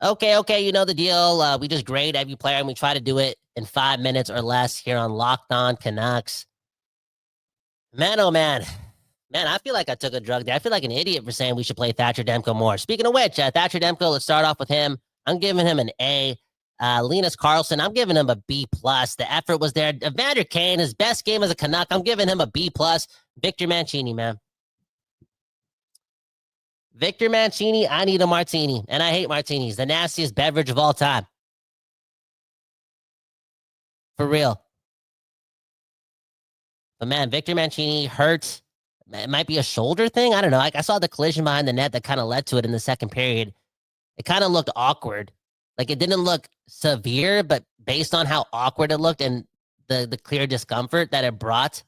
Okay, you know the deal. We just grade every player, and we try to do it in 5 minutes or less here on Locked On Canucks. Man, oh man. Man, I feel like I took a drug there. I feel like an idiot for saying we should play Thatcher Demko more. Speaking of which, Thatcher Demko, let's start off with him. I'm giving him an A. Linus Karlsson, I'm giving him a B+. The effort was there. Evander Kane, his best game as a Canuck, I'm giving him a B+. Victor Mancini, man. Victor Mancini, I need a martini, and I hate martinis. The nastiest beverage of all time. For real. But man, Victor Mancini hurt. It might be a shoulder thing. I don't know. I saw the collision behind the net that kind of led to it in the second period. It kind of looked awkward. Like it didn't look severe, but based on how awkward it looked and the clear discomfort that it brought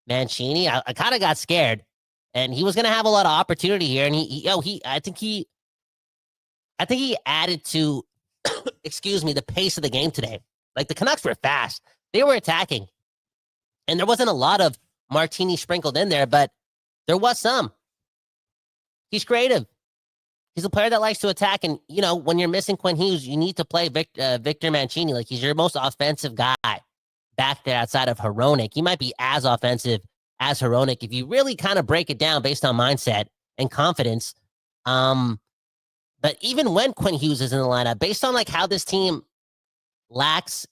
Mancini, I kind of got scared. And he was going to have a lot of opportunity here. And I think he added to, excuse me, the pace of the game today. Like the Canucks were fast. They were attacking. And there wasn't a lot of martini sprinkled in there, but there was some. He's creative. He's a player that likes to attack. And, you know, when you're missing Quinn Hughes, you need to play Victor Mancini. Like, he's your most offensive guy back there outside of Hronek. He might be as offensive as Hronek if you really kind of break it down based on mindset and confidence. But even when Quinn Hughes is in the lineup, based on, like, how this team lacks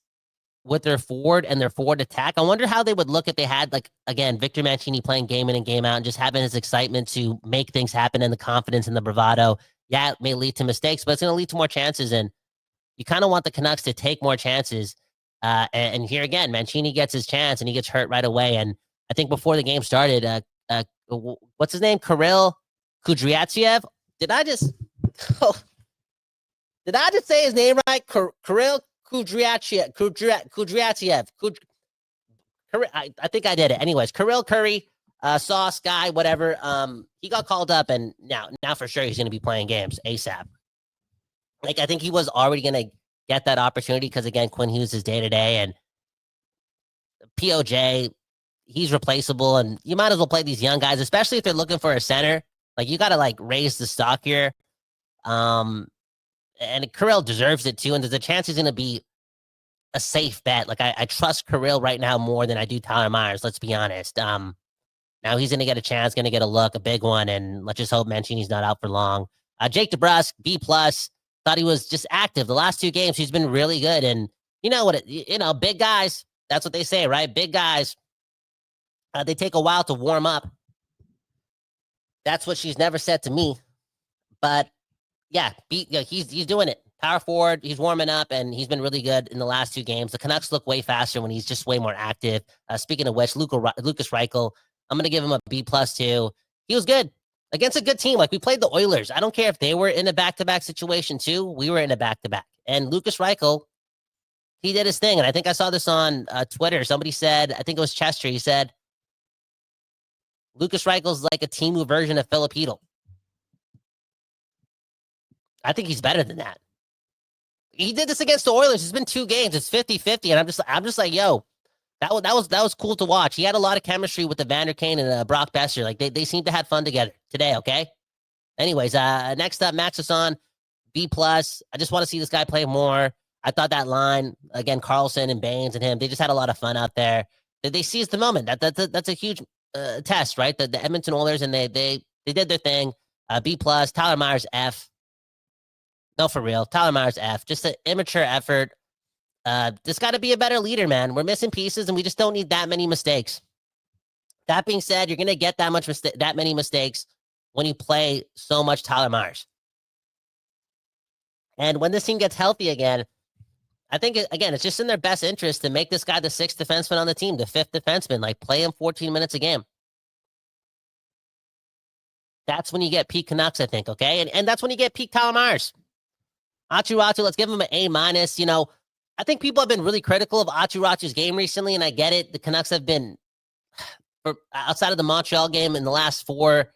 with their forward and their forward attack, I wonder how they would look if they had, like, again, Victor Mancini playing game in and game out and just having his excitement to make things happen and the confidence and the bravado. Yeah, it may lead to mistakes, but it's going to lead to more chances. And you kind of want the Canucks to take more chances. And here again, Mancini gets his chance and he gets hurt right away. And I think before the game started, what's his name? Kirill Kudryavtsev. Did I just say his name right? Kirill Kudryavtsev. I think I did it. Anyways, Kirill Curry, Sauce guy, whatever. He got called up, and now for sure he's going to be playing games ASAP. Like, I think he was already going to get that opportunity because, again, Quinn Hughes is day to day, and POJ, he's replaceable, and you might as well play these young guys, especially if they're looking for a center. Like, you got to, like, raise the stock here. And Kirill deserves it too, and there's a chance he's going to be a safe bet. Like, I trust Kirill right now more than I do Tyler Myers, let's be honest. Now he's going to get a chance, going to get a look, a big one, and let's just hope Mancini's not out for long. Jake DeBrusk, B+. Thought he was just active. The last 2 games, he's been really good. And you know what? Big guys, that's what they say, right? Big guys, they take a while to warm up. That's what she's never said to me. But yeah, he's doing it. Power forward, he's warming up, and he's been really good in the last 2 games. The Canucks look way faster when he's just way more active. Speaking of which, Lucas Reichel, I'm going to give him a B+ too. He was good against a good team. Like, we played the Oilers. I don't care if they were in a back-to-back situation too. We were in a back-to-back. And Lucas Reichel, he did his thing. And I think I saw this on Twitter. Somebody said, I think it was Chester, he said, Lucas Reichel's like a Timu version of Philip Hedl. I think he's better than that. He did this against the Oilers. It's been 2 games. It's 50-50. And I'm just like, yo, that was cool to watch. He had a lot of chemistry with Evander Kane and Brock Boeser. Like, they seemed to have fun together today, okay? Anyways, next up, Max Hassan, B+. I just want to see this guy play more. I thought that line, again, Karlsson and Baines and him, they just had a lot of fun out there. They seized the moment. That's a huge test, right? The Edmonton Oilers, and they did their thing. B+. Tyler Myers, F. No, for real. Tyler Myers, F. Just an immature effort. Just got to be a better leader, man. We're missing pieces, and we just don't need that many mistakes. That being said, you're going to get that many mistakes when you play so much Tyler Myers. And when this team gets healthy again, I think, again, it's just in their best interest to make this guy the 6th defenseman on the team, the 5th defenseman. Like, play him 14 minutes a game. That's when you get peak Canucks, I think, okay? And that's when you get peak Tyler Myers. Aatu Räty, let's give him an A-. You know, I think people have been really critical of Aatu Räty's game recently, and I get it. The Canucks have been, outside of the Montreal game in the last 4,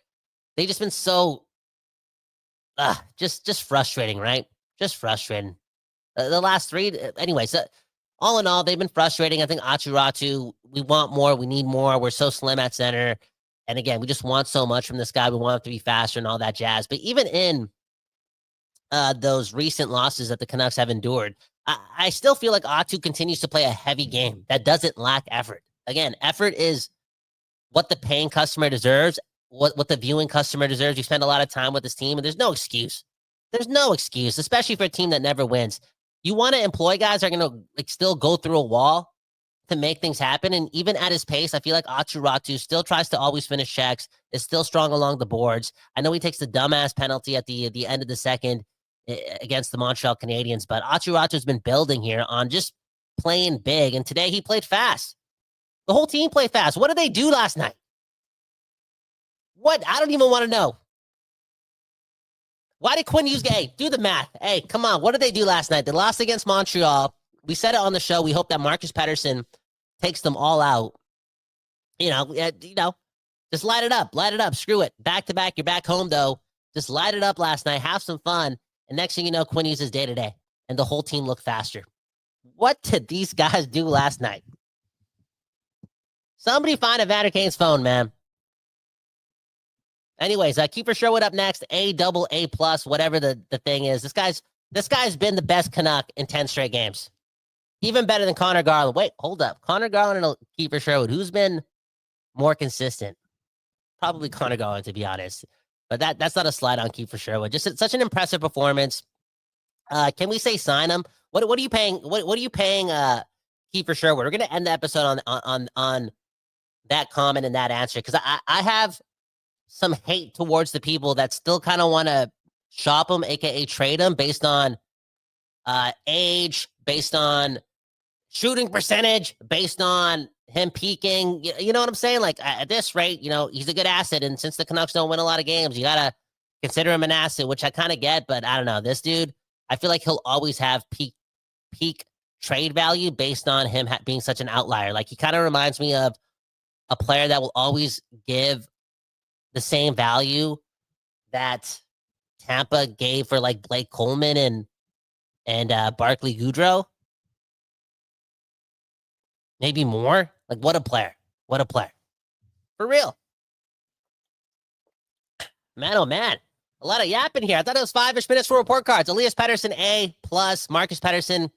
they've just been so, just frustrating, right? Just frustrating. The last 3, anyways, all in all, they've been frustrating. I think Aatu Räty, we want more. We need more. We're so slim at center. And again, we just want so much from this guy. We want him to be faster and all that jazz. But even in those recent losses that the Canucks have endured, I still feel like Atu continues to play a heavy game that doesn't lack effort. Again, effort is what the paying customer deserves, what the viewing customer deserves. You spend a lot of time with this team, and there's no excuse. There's no excuse, especially for a team that never wins. You want to employ guys that are going to like still go through a wall to make things happen. And even at his pace, I feel like Aatu Ratu still tries to always finish checks, is still strong along the boards. I know he takes the dumbass penalty at the end of the second against the Montreal Canadiens, but Aatu Ratu has been building here on just playing big. And today he played fast. The whole team played fast. What did they do last night? What? I don't even want to know. Why did Quinn Hughes hey, do the math? Hey, come on. What did they do last night? They lost against Montreal. We said it on the show. We hope that Marcus Pettersson takes them all out. Just light it up. Light it up. Screw it. Back to back. You're back home, though. Just light it up last night. Have some fun. And next thing you know, Quinn Hughes is day-to-day. And the whole team looked faster. What did these guys do last night? Somebody find Evander Kane's phone, man. Anyways, Kiefer Sherwood up next. A+, whatever the thing is. This guy's been the best Canuck in 10 straight games. Even better than Connor Garland. Wait, hold up. Connor Garland and Kiefer Sherwood. Who's been more consistent? Probably Connor Garland, to be honest. But that's not a slide on Kiefer Sherwood. Just such an impressive performance. Can we say sign him? What are you paying? What are you paying Kiefer Sherwood? We're gonna end the episode on that comment and that answer, because I have some hate towards the people that still kind of want to shop him, aka trade him, based on age, based on shooting percentage, based on him peaking. You know what I'm saying? Like, at this rate, he's a good asset. And since the Canucks don't win a lot of games, you got to consider him an asset, which I kind of get. But I don't know. This dude, I feel like he'll always have peak trade value based on him being such an outlier. Like, he kind of reminds me of a player that will always give the same value that Tampa gave for like Blake Coleman and Barclay Goodrow. Maybe more. Like, what a player. What a player. For real. Man, oh man. A lot of yapping here. I thought it was 5-ish minutes for report cards. Elias Pettersson, A+. Marcus Pettersson,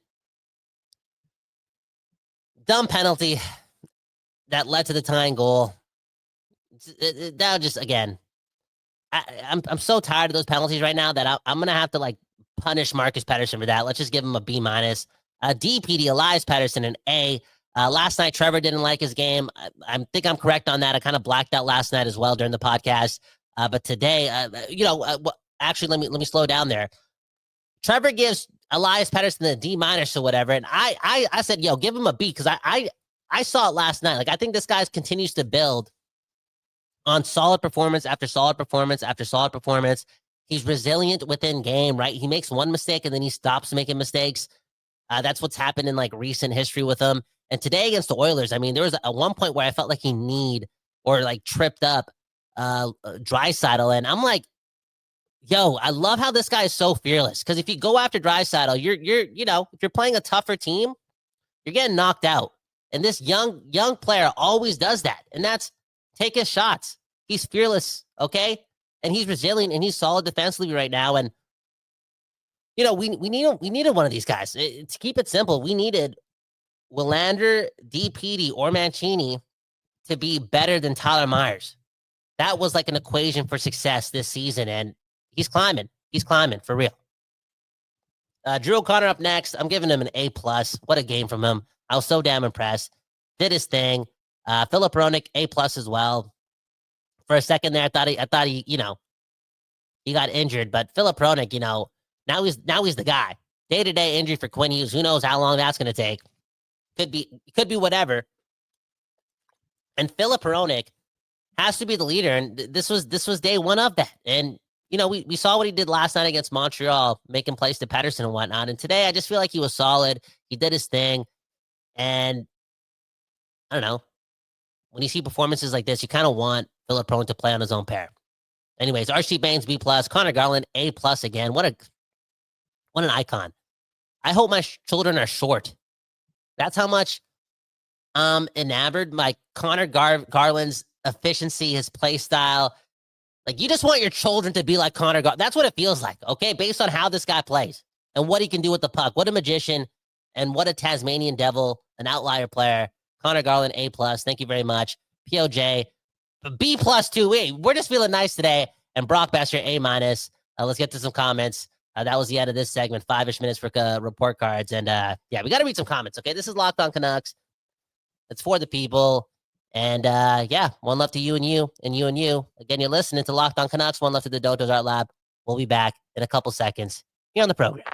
dumb penalty that led to the tying goal. That just, again, I'm so tired of those penalties right now that I'm going to have to, like, punish Marcus Pettersson for that. Let's just give him a B-. DPD, Elias Pettersson, an A. Last night, Trevor didn't like his game. I think I'm correct on that. I kind of blacked out last night as well during the podcast. But today, actually, let me slow down there. Trevor gives Elias Pettersson a D- or whatever, and I said, give him a B, because I saw it last night. Like, I think this guy continues to build on solid performance after solid performance after solid performance. He's resilient within game, right? He makes one mistake and then he stops making mistakes. That's what's happened in like recent history with him. And today against the Oilers, I mean, there was a one point where I felt like he tripped up Draisaitl, and I'm like, I love how this guy is so fearless. Because if you go after Draisaitl, if you're playing a tougher team, you're getting knocked out. And this young player always does that, and that's take his shots. He's fearless, okay, and he's resilient and he's solid defensively right now. And we needed one of these guys. To keep it simple, we needed Willander, DPD, or Mancini to be better than Tyler Myers. That was like an equation for success this season, and he's climbing. He's climbing for real. Drew O'Connor up next. I'm giving him an A+. What a game from him. I was so damn impressed. Did his thing. Philip Hronek, A+ as well. For a second there, I thought he he got injured, but Philip Hronek, now he's the guy. Day-to-day injury for Quinn Hughes. Who knows how long that's going to take? Could be whatever. And Philip Hronek has to be the leader, and this was day one of that. And we saw what he did last night against Montreal, making plays to Pettersson and whatnot. And today, I just feel like he was solid. He did his thing, and I don't know. When you see performances like this, you kind of want Philip Hronek to play on his own pair. Anyways, RC Baines, B+, Connor Garland, A+ again. What an icon. I hope my children are short. That's how much enamored by Connor Garland's efficiency, his play style. Like, you just want your children to be like Connor Garland. That's what it feels like, okay? Based on how this guy plays and what he can do with the puck. What a magician and what a Tasmanian devil, an outlier player. Connor Garland, A+. Thank you very much. POJ, B+ too. We're just feeling nice today. And Brock Besser, A-. Let's get to some comments. That was the end of this segment. 5-ish minutes for report cards. And yeah, we got to read some comments, okay? This is Locked On Canucks. It's for the people. And yeah, one love to you and you and you and you. Again, you're listening to Locked On Canucks. One love to the Dotos Art Lab. We'll be back in a couple seconds here on the program.